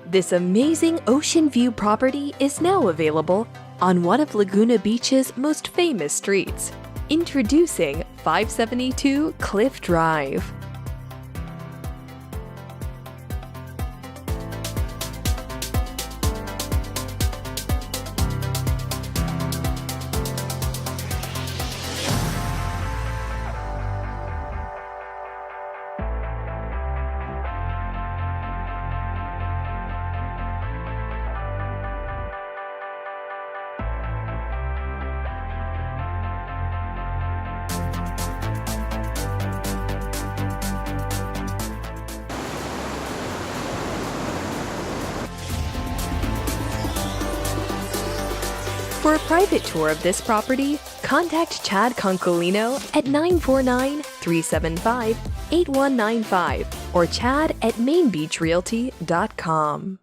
This amazing ocean view property is now available on one of Laguna Beach's most famous streets. Introducing 572 Cliff Drive. For a private tour of this property, contact Chad Concolino at 949-375-8195 or chad@mainbeachrealty.com.